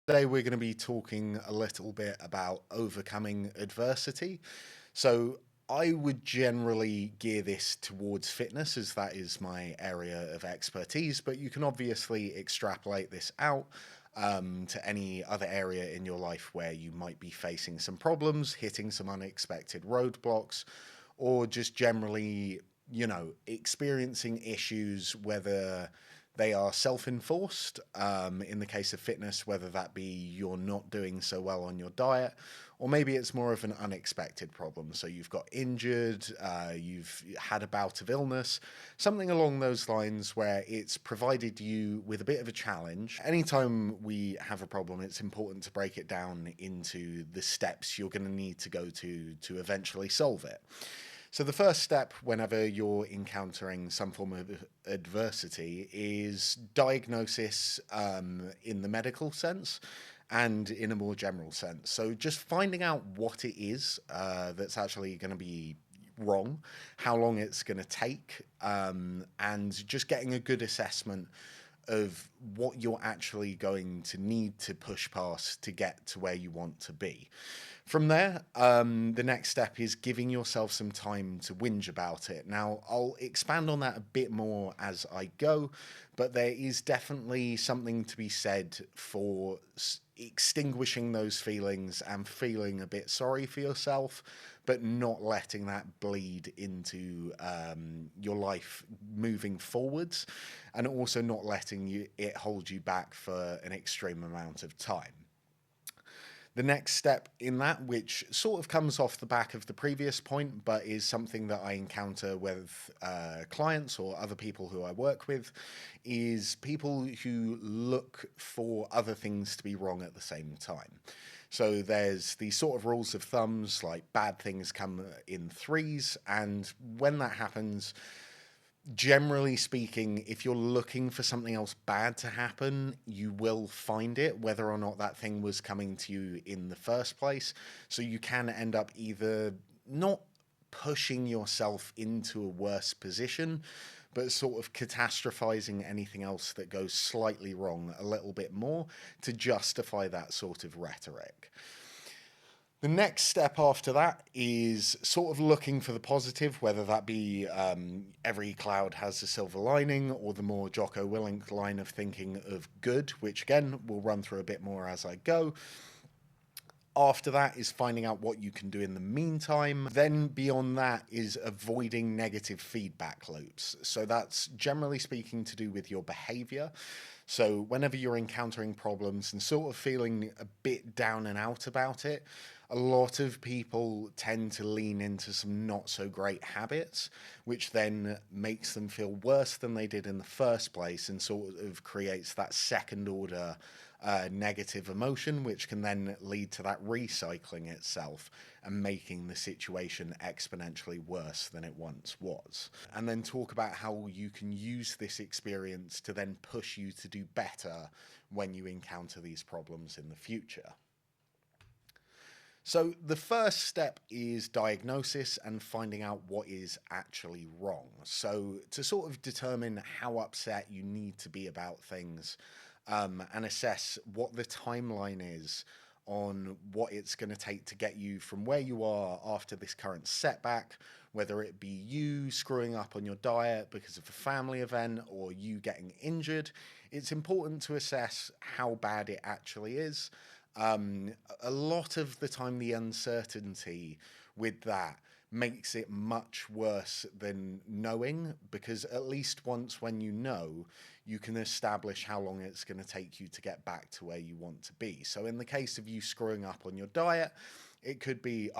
Today, we're going to be talking a little bit about overcoming adversity. So, I would generally gear this towards fitness as that is my area of expertise, but you can obviously extrapolate this out to any other area in your life where you might be facing some problems, hitting some unexpected roadblocks, or just generally, experiencing issues, whether they are self enforced, in the case of fitness, whether that be you're not doing so well on your diet, or maybe it's more of an unexpected problem. So you've got injured, you've had a bout of illness, something along those lines where it's provided you with a bit of a challenge. Anytime we have a problem, it's important to break it down into the steps you're going to need to go to eventually solve it. So, the first step whenever you're encountering some form of adversity is diagnosis in the medical sense and in a more general sense. So, just finding out what it is that's actually going to be wrong, how long it's going to take, and just getting a good assessment of what you're actually going to need to push past to get to where you want to be. From there, the next step is giving yourself some time to whinge about it. Now, I'll expand on that a bit more as I go, but there is definitely something to be said for extinguishing those feelings and feeling a bit sorry for yourself, but not letting that bleed into your life moving forwards, and also not letting it hold you back for an extreme amount of time. The next step in that, which sort of comes off the back of the previous point, but is something that I encounter with clients or other people who I work with, is people who look for other things to be wrong at the same time. So there's these sort of rules of thumbs, like bad things come in threes, and when that happens, generally speaking, if you're looking for something else bad to happen, you will find it, whether or not that thing was coming to you in the first place. So you can end up either not pushing yourself into a worse position, but sort of catastrophizing anything else that goes slightly wrong a little bit more to justify that sort of rhetoric. The next step after that is sort of looking for the positive, whether that be every cloud has a silver lining, or the more Jocko Willink line of thinking of good, which again we'll run through a bit more as I go. After that is finding out what you can do in the meantime. Then beyond that is avoiding negative feedback loops. So that's generally speaking to do with your behavior. So whenever you're encountering problems and sort of feeling a bit down and out about it, a lot of people tend to lean into some not so great habits, which then makes them feel worse than they did in the first place and sort of creates that second order negative emotion, which can then lead to that recycling itself and making the situation exponentially worse than it once was. And then talk about how you can use this experience to then push you to do better when you encounter these problems in the future. So, the first step is diagnosis and finding out what is actually wrong. So, to sort of determine how upset you need to be about things, and assess what the timeline is on what it's going to take to get you from where you are after this current setback, whether it be you screwing up on your diet because of a family event or you getting injured. It's important to assess how bad it actually is. A lot of the time, the uncertainty with that makes it much worse than knowing, because at least once when you know, you can establish how long it's going to take you to get back to where you want to be. So in the case of you screwing up on your diet, it could be,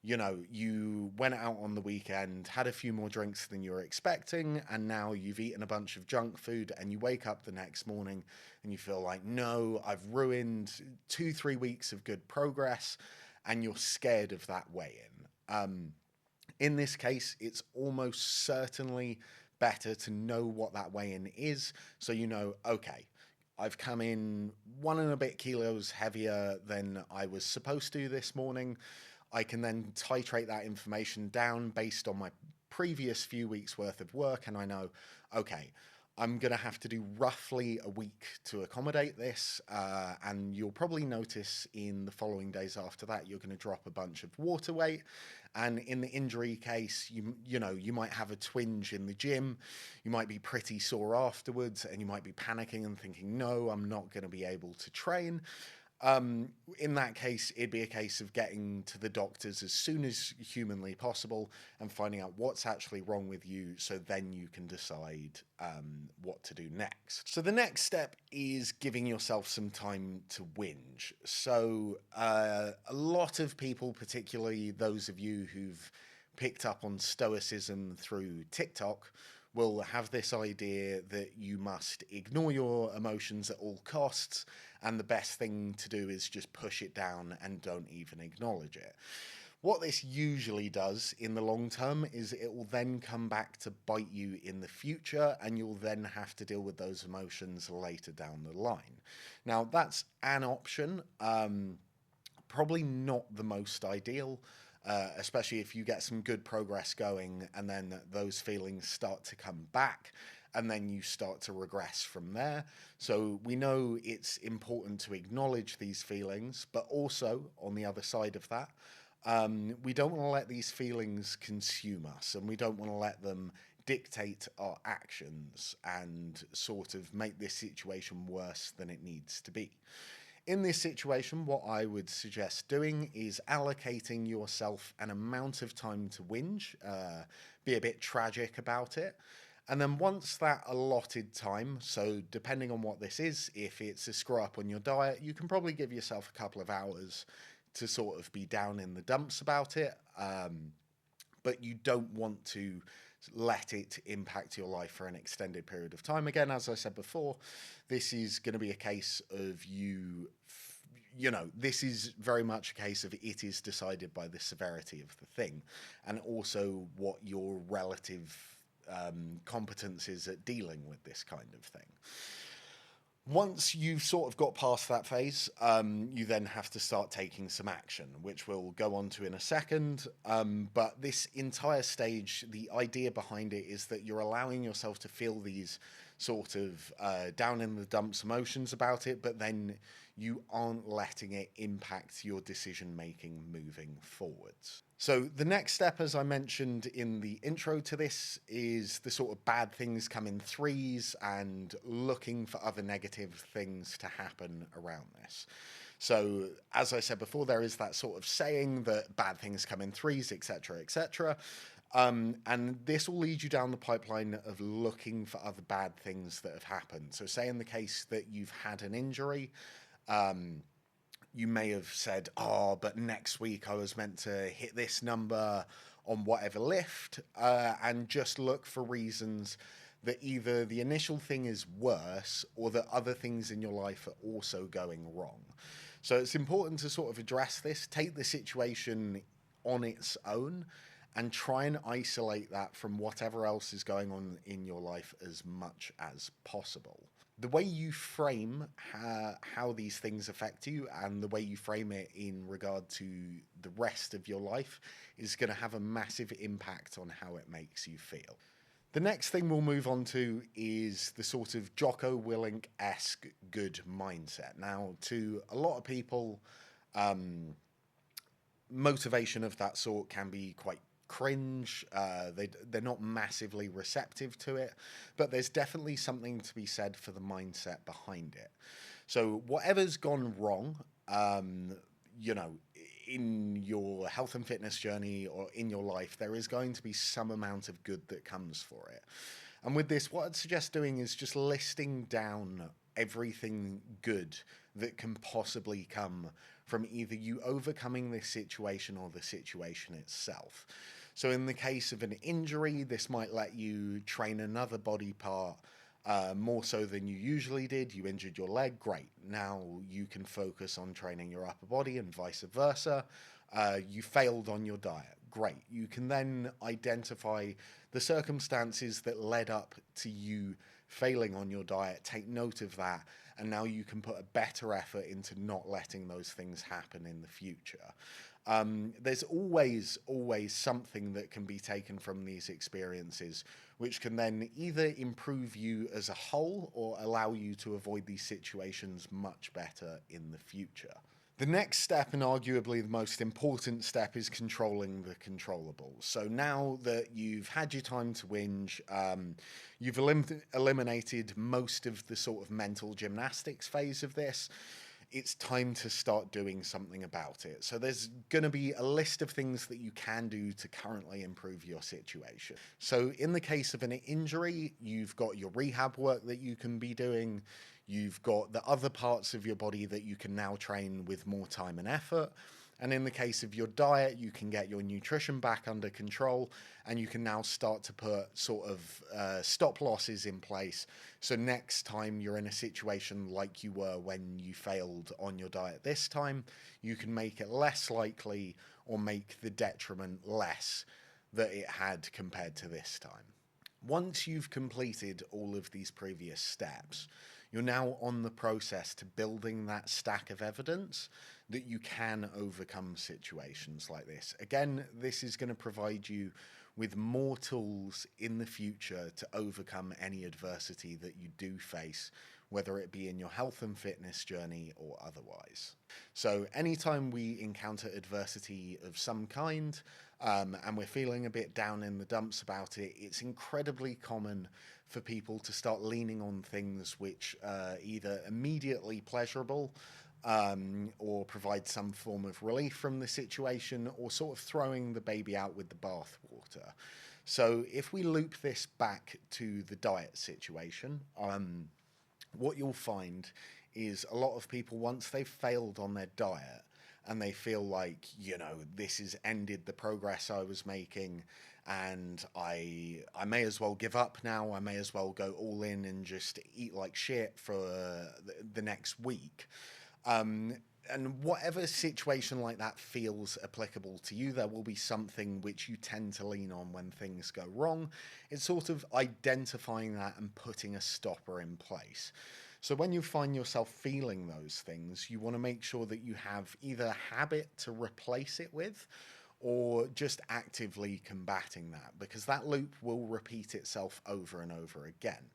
you went out on the weekend, had a few more drinks than you were expecting, and now you've eaten a bunch of junk food, and you wake up the next morning and you feel like, no, I've ruined 2-3 weeks of good progress, and you're scared of that weigh-in. In this case, it's almost certainly better to know what that weigh-in is, so you know, okay, I've come in 1 and a bit kilos heavier than I was supposed to this morning. I can then titrate that information down based on my previous few weeks worth of work, and I know, okay, I'm going to have to do roughly a week to accommodate this, and you'll probably notice in the following days after that you're going to drop a bunch of water weight. And in the injury case, you might have a twinge in the gym, you might be pretty sore afterwards, and you might be panicking and thinking, no, I'm not going to be able to train. In that case, it'd be a case of getting to the doctors as soon as humanly possible and finding out what's actually wrong with you, so then you can decide what to do next. So the next step is giving yourself some time to whinge. So a lot of people, particularly those of you who've picked up on stoicism through TikTok, will have this idea that you must ignore your emotions at all costs, and the best thing to do is just push it down and don't even acknowledge it. What this usually does in the long term is it will then come back to bite you in the future, and you'll then have to deal with those emotions later down the line. Now, that's an option, probably not the most ideal. Especially if you get some good progress going and then those feelings start to come back and then you start to regress from there. So we know it's important to acknowledge these feelings, but also on the other side of that, we don't want to let these feelings consume us, and we don't want to let them dictate our actions and sort of make this situation worse than it needs to be. In this situation, what I would suggest doing is allocating yourself an amount of time to whinge, be a bit tragic about it. And then once that allotted time, so depending on what this is, if it's a screw up on your diet, you can probably give yourself a couple of hours to sort of be down in the dumps about it. But you don't want to let it impact your life for an extended period of time. Again, as I said before, this is going to be a case of this is very much a case of it is decided by the severity of the thing, and also what your relative competence is at dealing with this kind of thing. Once you've sort of got past that phase, you then have to start taking some action, which we'll go on to in a second. But this entire stage, the idea behind it is that you're allowing yourself to feel these sort of down in the dumps emotions about it, but then you aren't letting it impact your decision making moving forwards. So the next step, as I mentioned in the intro to this, is the sort of bad things come in threes and looking for other negative things to happen around this. So as I said before, there is that sort of saying that bad things come in threes, etc., etc. And this will lead you down the pipeline of looking for other bad things that have happened. So say in the case that you've had an injury, you may have said, oh, but next week I was meant to hit this number on whatever lift, and just look for reasons that either the initial thing is worse or that other things in your life are also going wrong. So it's important to sort of address this, take the situation on its own, and try and isolate that from whatever else is going on in your life as much as possible. The way you frame how these things affect you and the way you frame it in regard to the rest of your life is going to have a massive impact on how it makes you feel. The next thing we'll move on to is the sort of Jocko Willink-esque good mindset. Now, to a lot of people, motivation of that sort can be quite cringe. They're not massively receptive to it, but there's definitely something to be said for the mindset behind it. So whatever's gone wrong, in your health and fitness journey or in your life, there is going to be some amount of good that comes for it. And with this, what I'd suggest doing is just listing down everything good that can possibly come from either you overcoming this situation or the situation itself. So in the case of an injury, this might let you train another body part more so than you usually did. You injured your leg, great. Now you can focus on training your upper body and vice versa. You failed on your diet, great. You can then identify the circumstances that led up to you failing on your diet, take note of that, and now you can put a better effort into not letting those things happen in the future. There's always something that can be taken from these experiences, which can then either improve you as a whole or allow you to avoid these situations much better in the future. The next step, and arguably the most important step, is controlling the controllables. So now that you've had your time to whinge, you've eliminated most of the sort of mental gymnastics phase of this, it's time to start doing something about it. So there's going to be a list of things that you can do to currently improve your situation. So in the case of an injury, you've got your rehab work that you can be doing. You've got the other parts of your body that you can now train with more time and effort. And in the case of your diet, you can get your nutrition back under control, and you can now start to put sort of stop losses in place. So next time you're in a situation like you were when you failed on your diet this time, you can make it less likely or make the detriment less that it had compared to this time. Once you've completed all of these previous steps, you're now on the process to building that stack of evidence that you can overcome situations like this. Again, this is going to provide you with more tools in the future to overcome any adversity that you do face, whether it be in your health and fitness journey or otherwise. So anytime we encounter adversity of some kind, and we're feeling a bit down in the dumps about it, it's incredibly common for people to start leaning on things which are either immediately pleasurable, or provide some form of relief from the situation, or sort of throwing the baby out with the bathwater. So if we loop this back to the diet situation, what you'll find is a lot of people, once they've failed on their diet and they feel like, this has ended the progress I was making, and I may as well give up now, I may as well go all in and just eat like shit for the next week. And whatever situation like that feels applicable to you, there will be something which you tend to lean on when things go wrong. It's sort of identifying that and putting a stopper in place. So when you find yourself feeling those things, you want to make sure that you have either a habit to replace it with, or just actively combating that, because that loop will repeat itself over and over again.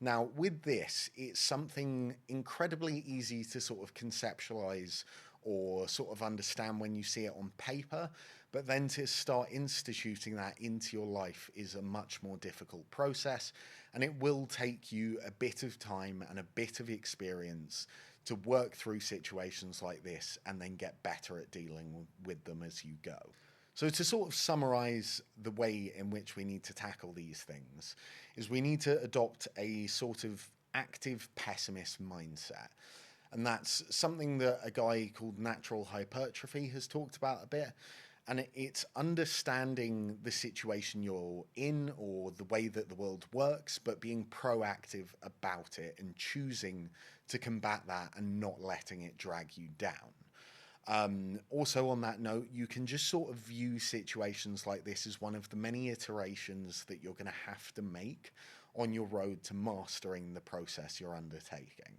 Now, with this, it's something incredibly easy to sort of conceptualize or sort of understand when you see it on paper, but then to start instituting that into your life is a much more difficult process, and it will take you a bit of time and a bit of experience to work through situations like this and then get better at dealing with them as you go. So to sort of summarize the way in which we need to tackle these things is we need to adopt a sort of active pessimist mindset. And that's something that a guy called Natural Hypertrophy has talked about a bit. And it's understanding the situation you're in or the way that the world works, but being proactive about it and choosing to combat that and not letting it drag you down. Also on that note, you can just sort of view situations like this as one of the many iterations that you're going to have to make on your road to mastering the process you're undertaking.